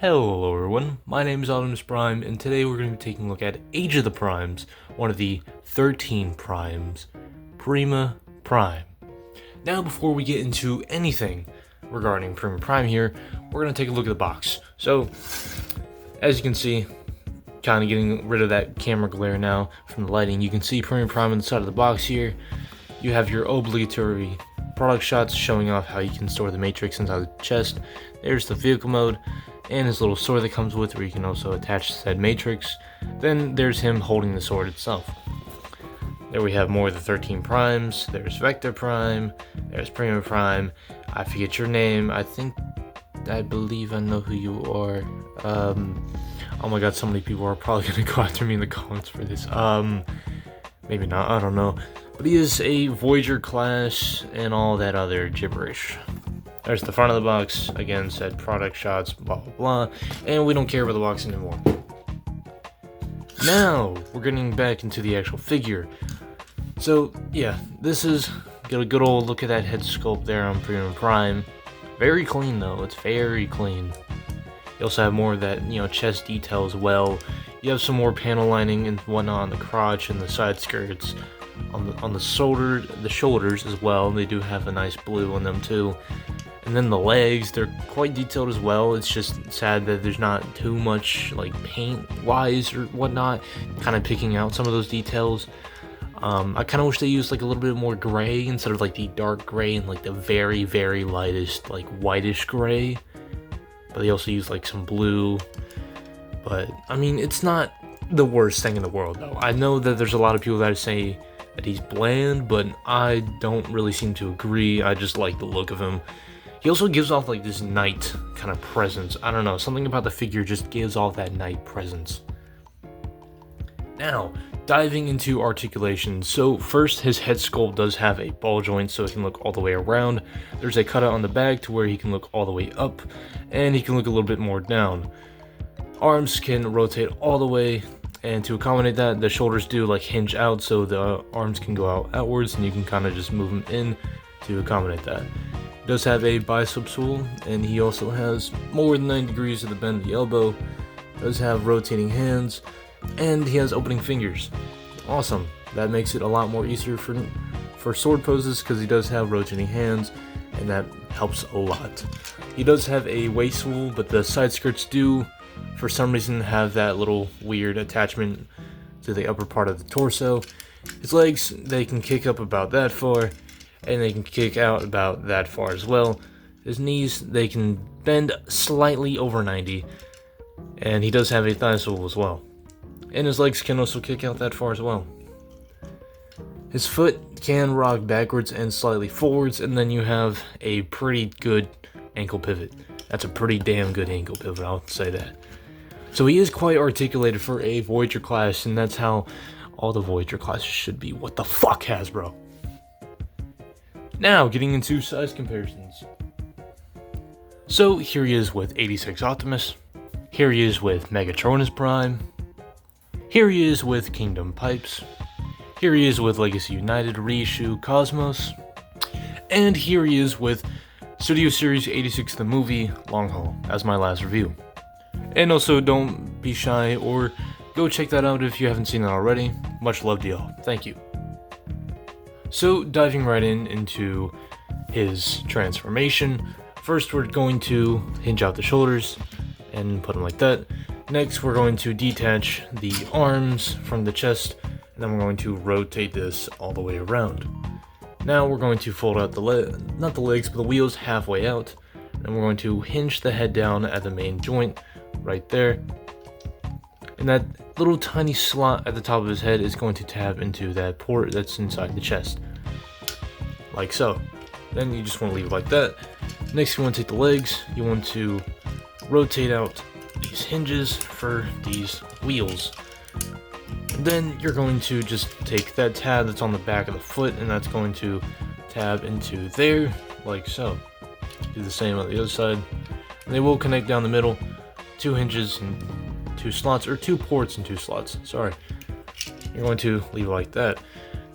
Hello everyone, my name is Optimus Prime, and today we're going to be taking a look at Age of the Primes, one of the 13 primes, Prima Prime. Now before we get into anything regarding Prima Prime here, we're going to take a look at the box. So, as you can see, kind of getting rid of that camera glare now from the lighting, you can see Prima Prime on the side of the box here. You have your obligatory product shots showing off how you can store the matrix inside the chest. There's the vehicle mode, and his little sword that comes with, where you can also attach said matrix. Then there's him holding the sword itself. There we have more of the 13 primes. There's Vector Prime, there's Prima Prime. I forget your name. I believe I know who you are. Oh my god, so many people are probably gonna go after me in the comments for this. Maybe not, I don't know. But he is a Voyager class and all that other gibberish. There's the front of the box, again, said product shots, blah blah blah, and we don't care about the box anymore. Now, we're getting back into the actual figure. So, yeah, this is, get a good old look at that head sculpt there on Prima Prime. Very clean though, it's very clean. You also have more of that, chest detail as well. You have some more panel lining and whatnot on the crotch and the side skirts. On the shoulders as well, they do have a nice blue on them too. And then the legs, they're quite detailed as well. It's just sad that there's not too much like paint wise or whatnot, kind of picking out some of those details. I kind of wish they used like a little bit more gray instead of like the dark gray and like the very, very lightest like whitish gray. But they also use like some blue. But I mean, it's not the worst thing in the world though. I know that there's a lot of people that say that he's bland, but I don't really seem to agree. I just like the look of him. He also gives off like this knight kind of presence. I don't know, something about the figure just gives off that knight presence. Now, diving into articulation. So first, his head sculpt does have a ball joint so it can look all the way around. There's a cutout on the back to where he can look all the way up, and he can look a little bit more down. Arms can rotate all the way, and to accommodate that, the shoulders do like hinge out so the arms can go outwards, and you can kind of just move them in to accommodate that. He does have a bicep swivel, and he also has more than 90 degrees of the bend of the elbow. Does have rotating hands, and he has opening fingers. Awesome. That makes it a lot more easier for sword poses because he does have rotating hands, and that helps a lot. He does have a waist swivel, but the side skirts do, for some reason, have that little weird attachment to the upper part of the torso. His legs, they can kick up about that far, and they can kick out about that far as well. His knees, they can bend slightly over 90, and he does have a thigh swivel as well. And his legs can also kick out that far as well. His foot can rock backwards and slightly forwards, and then you have a pretty good ankle pivot. That's a pretty damn good ankle pivot, I'll say that. So he is quite articulated for a Voyager class, and that's how all the Voyager classes should be. What the fuck, Hasbro? Now, getting into size comparisons. So here he is with 86 Optimus. Here he is with Megatronus Prime. Here he is with Kingdom Pipes. Here he is with Legacy United Reissue Cosmos. And here he is with Studio Series 86 the movie Long Haul as my last review. And also, don't be shy or go check that out if you haven't seen it already. Much love to y'all. Thank you. So, diving right into his transformation. First, we're going to hinge out the shoulders and put them like that. Next, we're going to detach the arms from the chest, and then we're going to rotate this all the way around. Now, we're going to fold out not the legs, but the wheels halfway out, and we're going to hinge the head down at the main joint right there. And that little tiny slot at the top of his head is going to tab into that port that's inside the chest. Like so. Then you just want to leave it like that. Next, you want to take the legs. You want to rotate out these hinges for these wheels. And then you're going to just take that tab that's on the back of the foot, and that's going to tab into there, like so. Do the same on the other side. And they will connect down the middle. 2 hinges and 2 slots, or 2 ports and 2 slots, sorry. You're going to leave it like that.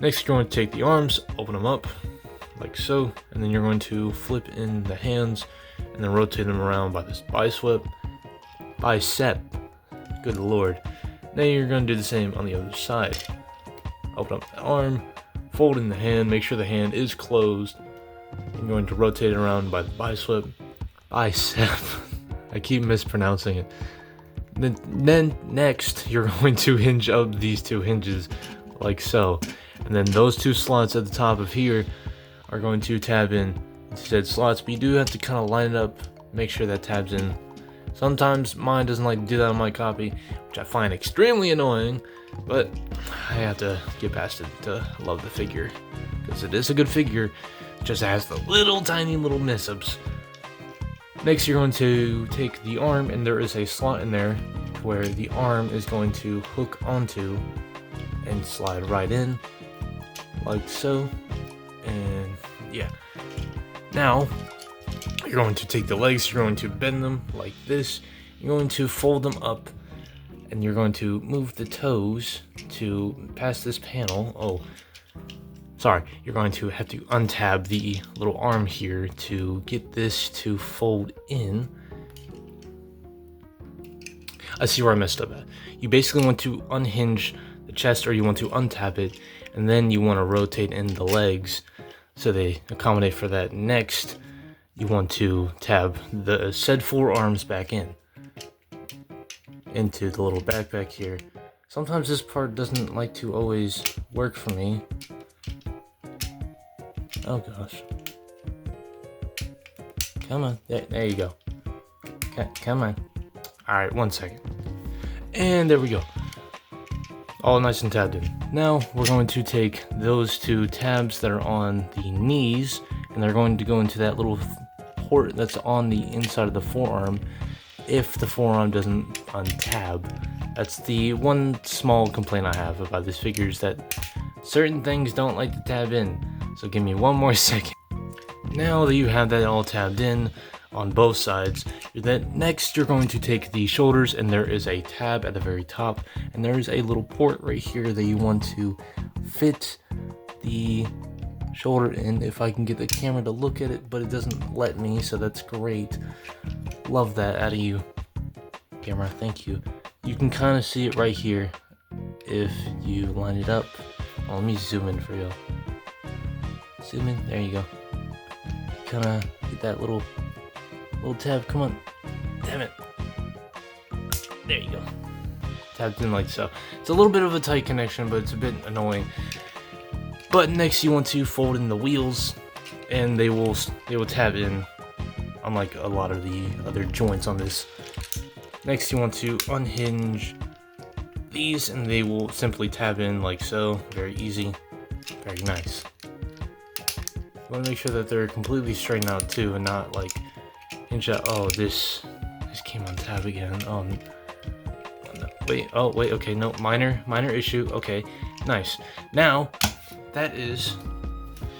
Next, you're going to take the arms, open them up, like so, and then you're going to flip in the hands, and then rotate them around by this bi-sweep, bicep. Good lord. Then you're going to do the same on the other side. Open up the arm, fold in the hand, make sure the hand is closed. You're going to rotate it around by the bicep. I keep mispronouncing it. Then next, you're going to hinge up these two hinges like so. And then those two slots at the top of here are going to tab in said slots, but you do have to kind of line it up, make sure that tabs in. Sometimes mine doesn't like to do that on my copy, which I find extremely annoying, but I have to get past it to love the figure, because it is a good figure, just has the little tiny little mess-ups. Next, you're going to take the arm, and there is a slot in there where the arm is going to hook onto and slide right in, like so, and yeah. Now, you're going to take the legs, you're going to bend them like this, you're going to fold them up, and you're going to move the toes to pass this panel. You're going to have to untab the little arm here to get this to fold in. I see where I messed up at. You basically want to unhinge the chest, or you want to untap it, and then you want to rotate in the legs so they accommodate for that. Next, you want to tab the said forearms back into the little backpack here. Sometimes this part doesn't like to always work for me. Oh gosh. Come on. There you go. Come on. Alright, 1 second. And there we go. All nice and tabbed in. Now we're going to take those two tabs that are on the knees, and they're going to go into that little port that's on the inside of the forearm if the forearm doesn't untab. That's the one small complaint I have about this figure, is that certain things don't like to tab in. So give me 1 more second. Now that you have that all tabbed in on both sides, next you're going to take the shoulders, and there is a tab at the very top, and there's a little port right here that you want to fit the shoulder in. If I can get the camera to look at it, but it doesn't let me, so that's great. Love that out of you, camera, thank you. You can kind of see it right here if you line it up. Let me zoom in for you. Zoom in, there you go. Kind of get that little tab, come on, damn it. There you go. Tapped in like so. It's a little bit of a tight connection, but it's a bit annoying. But next you want to fold in the wheels, and they will tab in, unlike a lot of the other joints on this. Next you want to unhinge these, and they will simply tab in like so. Very easy, very nice. You want to make sure that they're completely straightened out too, and not like hinge out. Oh, this came on tab again. Oh, no. Wait. Oh, wait. Okay, no, minor issue. Okay, nice. Now that is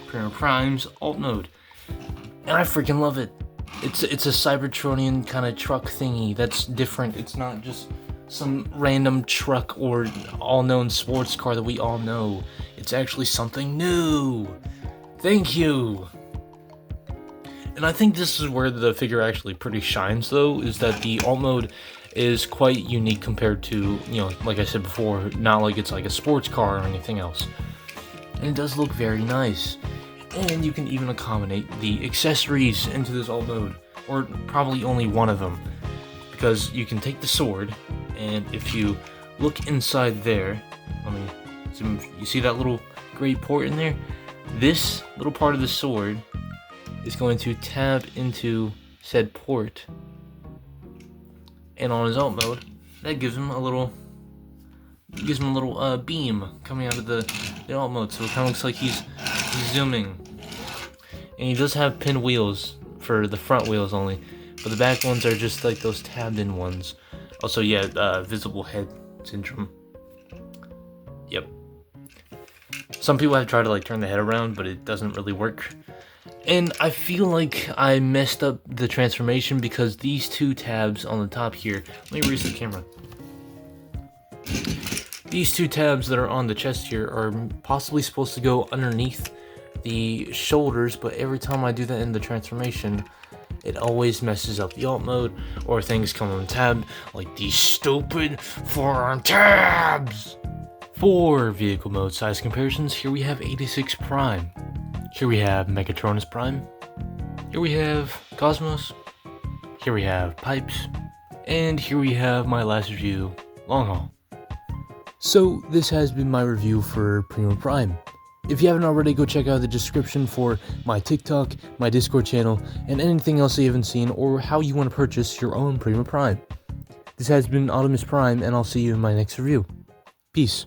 Prima Prime's alt mode, and I freaking love it. It's a Cybertronian kind of truck thingy that's different. It's not just some random truck or all-known sports car that we all know. It's actually something new. Thank you. And I think this is where the figure actually pretty shines, though, is that the alt mode is quite unique compared to, like I said before, not like it's like a sports car or anything else. And it does look very nice. And you can even accommodate the accessories into this alt mode, or probably only one of them, because you can take the sword, and if you look inside there, let me zoom, you see that little gray port in there? This little part of the sword is going to tab into said port, and on his alt mode, that gives him a little beam coming out of the alt mode, so it kind of looks like he's zooming. And he does have pin wheels for the front wheels only, but the back ones are just like those tabbed in ones. Also, yeah, visible head syndrome. Yep. Some people have tried to like turn the head around, but it doesn't really work. And I feel like I messed up the transformation because these two tabs on the top here, let me raise the camera. These two tabs that are on the chest here are possibly supposed to go underneath the shoulders, but every time I do that in the transformation, it always messes up the alt mode, or things come untabbed, like these stupid foreign tabs. For vehicle mode size comparisons, here we have 86 Prime. Here we have Megatronus Prime. Here we have Cosmos. Here we have Pipes. And here we have my last review, Long Haul. So this has been my review for Prima Prime. If you haven't already, go check out the description for my TikTok, my Discord channel, and anything else you haven't seen, or how you want to purchase your own Prima Prime. This has been Optimus Prime, and I'll see you in my next review. Peace.